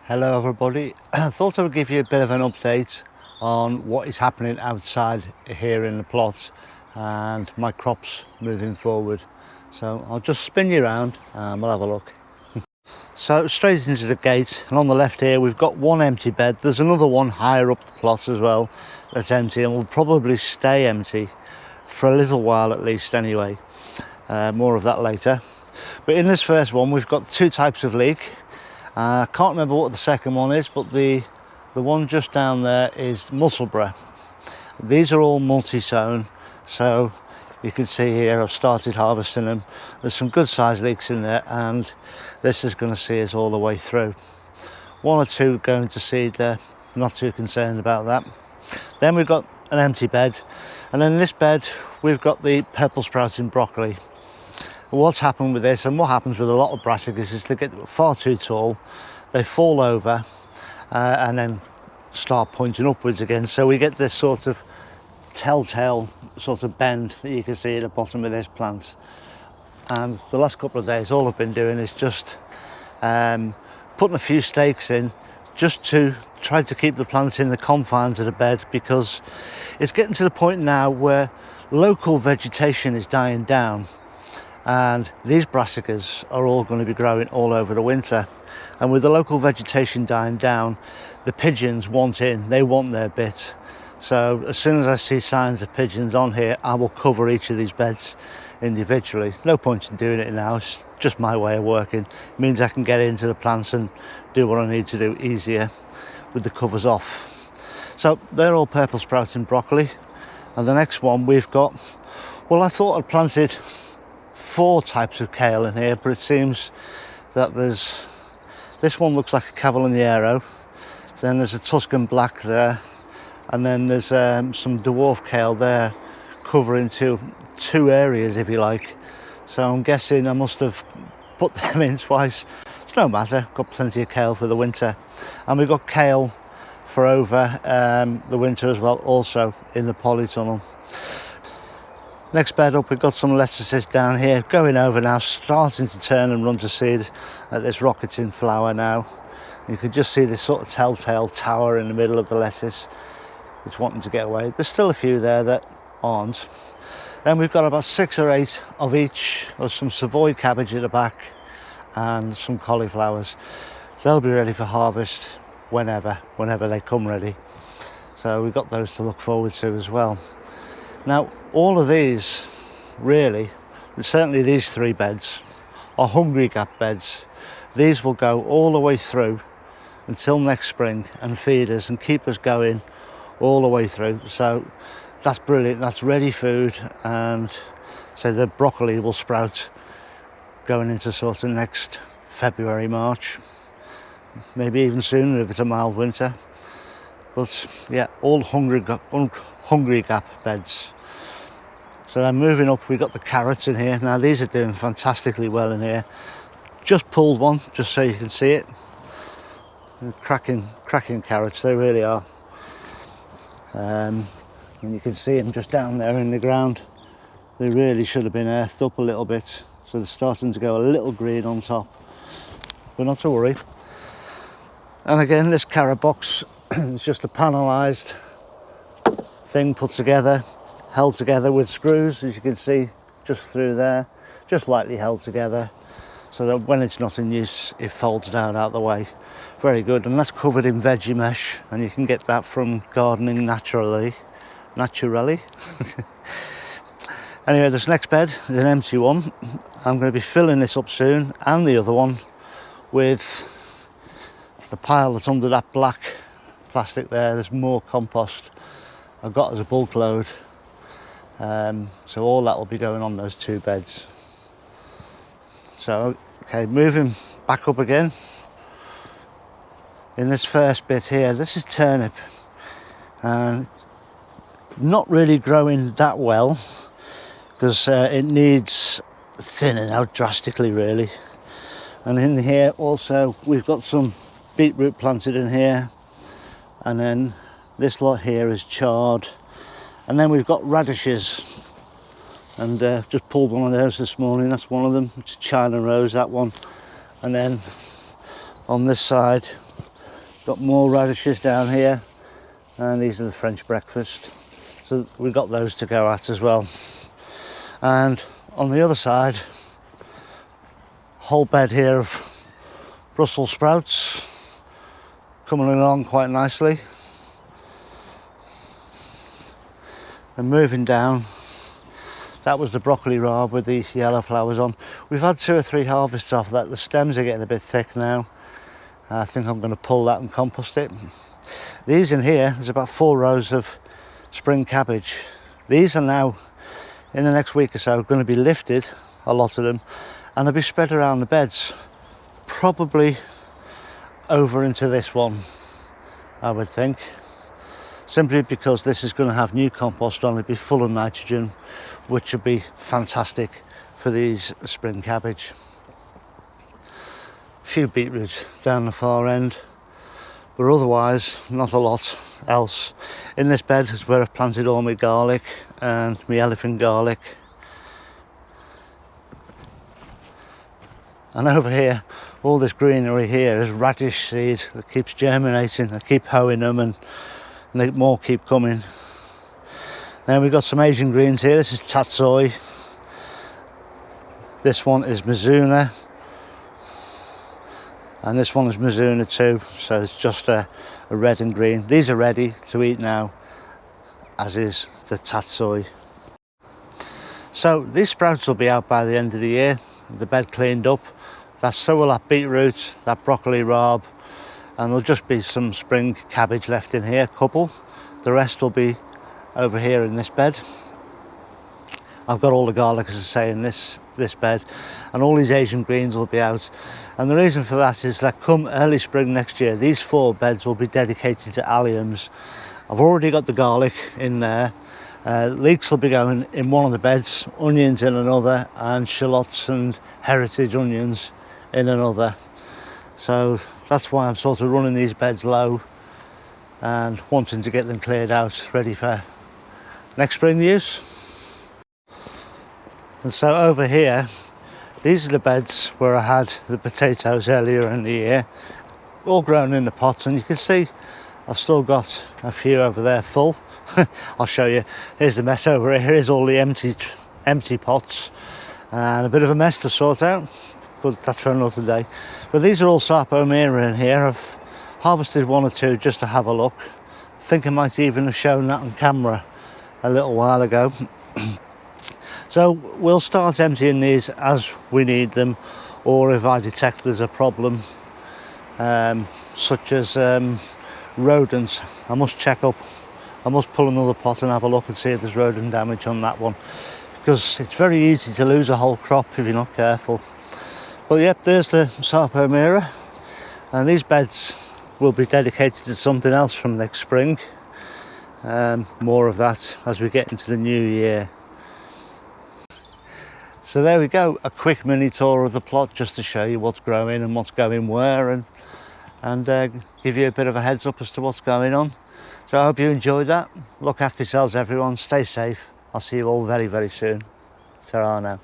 Hello everybody. I thought I would give you a bit of an update on what is happening outside here in the plot and my crops moving forward. So I'll just spin you around and we'll have a look. So straight into the gate, and on the left here we've got one empty bed. There's another one higher up the plot as well that's empty and will probably stay empty for a little while at least anyway. More of that later. But in this first one we've got two types of leek. I can't remember what the second one is, but the one just down there is Musselburgh. These are all multi-sown, so you can see here I've started harvesting them. There's some good sized leeks in there, and this is going to see us all the way through. One or two going to seed there, not too concerned about that. Then we've got an empty bed, and in this bed we've got the purple sprouting broccoli. What's happened with this, and what happens with a lot of brassicas, is they get far too tall, they fall over and then start pointing upwards again. So we get this sort of telltale sort of bend that you can see at the bottom of this plant. And the last couple of days all I've been doing is just putting a few stakes in, just to try to keep the plant in the confines of the bed, because it's getting to the point now where local vegetation is dying down. And these brassicas are all going to be growing all over the winter, and with the local vegetation dying down, the pigeons want in, they want their bit. So as soon as I see signs of pigeons on here, I will cover each of these beds individually. No point in doing it now, it's just my way of working. It means I can get into the plants and do what I need to do easier with the covers off. So they're all purple sprouting broccoli. And the next one we've got, well, I thought I'd planted 4 types of kale in here, but it seems that this one looks like a cavalliniero, then there's a Tuscan black there, and then there's some dwarf kale there covering two areas, if you like. So I'm guessing I must have put them in twice. It's no matter, got plenty of kale for the winter. And we've got kale for over the winter as well, also in the polytunnel. Next bed up, we've got some lettuces down here, going over now, starting to turn and run to seed at this rocketing flower now. You can just see this sort of telltale tower in the middle of the lettuce. It's wanting to get away. There's still a few there that aren't. Then we've got about 6 or 8 of each, of some Savoy cabbage at the back and some cauliflowers. They'll be ready for harvest whenever they come ready. So we've got those to look forward to as well. Now, all of these, really, certainly these 3 beds, are hungry gap beds. These will go all the way through until next spring and feed us and keep us going all the way through. So that's brilliant, that's ready food, and so the broccoli will sprout going into sort of next February, March, maybe even sooner if it's a mild winter. But yeah, all hungry gap beds. So then moving up, we've got the carrots in here. Now these are doing fantastically well in here. Just pulled one, just so you can see it. Cracking carrots, they really are. And you can see them just down there in the ground. They really should have been earthed up a little bit. So they're starting to go a little green on top. But not to worry. And again, this carrot box is just a panelised thing put together, held together with screws, as you can see just through there, just lightly held together, so that when it's not in use it folds down out the way. Very good. And that's covered in veggie mesh, and you can get that from gardening naturally. Anyway, this next bed is an empty one. I'm going to be filling this up soon, and the other one, with the pile that's under that black plastic there. There's more compost I've got as a bulk load, so all that will be going on those 2 beds. So okay, moving back up again, in this first bit here, this is turnip, and not really growing that well because it needs thinning out drastically really. And in here also we've got some beetroot planted in here, and then this lot here is chard, and then we've got radishes, and just pulled one of those this morning. That's one of them. It's China Rose, that one. And then on this side got more radishes down here, and these are the French breakfast, so we've got those to go at as well. And on the other side, whole bed here of Brussels sprouts coming along quite nicely. And moving down, that was the broccoli rabe with the yellow flowers on. We've had 2 or 3 harvests off that. The stems are getting a bit thick now. I think I'm going to pull that and compost it. These in here, there's about 4 rows of spring cabbage. These are now, in the next week or so, going to be lifted, a lot of them, and they'll be spread around the beds, probably over into this one, I would think. Simply because this is going to have new compost on it, be full of nitrogen, which would be fantastic for these spring cabbage. A few beetroots down the far end, but otherwise not a lot else. In this bed is where I've planted all my garlic and my elephant garlic. And over here, all this greenery here is radish seed that keeps germinating. I keep hoeing them and more keep coming. Then we've got some Asian greens here. This is tatsoi. This one is mizuna. And this one is mizuna too. So it's just a red and green. These are ready to eat now, as is the tatsoi. So these sprouts will be out by the end of the year. The bed cleaned up. So will that beetroot, that broccoli rabe, and there'll just be some spring cabbage left in here, a couple. The rest will be over here in this bed. I've got all the garlic, as I say, in this bed, and all these Asian greens will be out. And the reason for that is that come early spring next year, these 4 beds will be dedicated to alliums. I've already got the garlic in there. Leeks will be going in one of the beds, onions in another, and shallots and heritage onions in another. So that's why I'm sort of running these beds low and wanting to get them cleared out, ready for next spring use. And so over here, these are the beds where I had the potatoes earlier in the year, all grown in the pots, and you can see I've still got a few over there full. I'll show you. Here's the mess over here. Here's all the empty pots, and a bit of a mess to sort out, but that's for another day. But these are all Sarpomera in here. I've harvested 1 or 2 just to have a look. I think I might even have shown that on camera a little while ago. So we'll start emptying these as we need them, or if I detect there's a problem, such as rodents. I must check up. I must pull another pot and have a look and see if there's rodent damage on that one, because it's very easy to lose a whole crop if you're not careful. But yep, there's the Sarpomera, and these beds will be dedicated to something else from next spring. More of that as we get into the new year. So there we go, a quick mini tour of the plot just to show you what's growing and what's going where, and give you a bit of a heads up as to what's going on. So I hope you enjoyed that. Look after yourselves, everyone. Stay safe. I'll see you all very, very soon. Ta-ra now.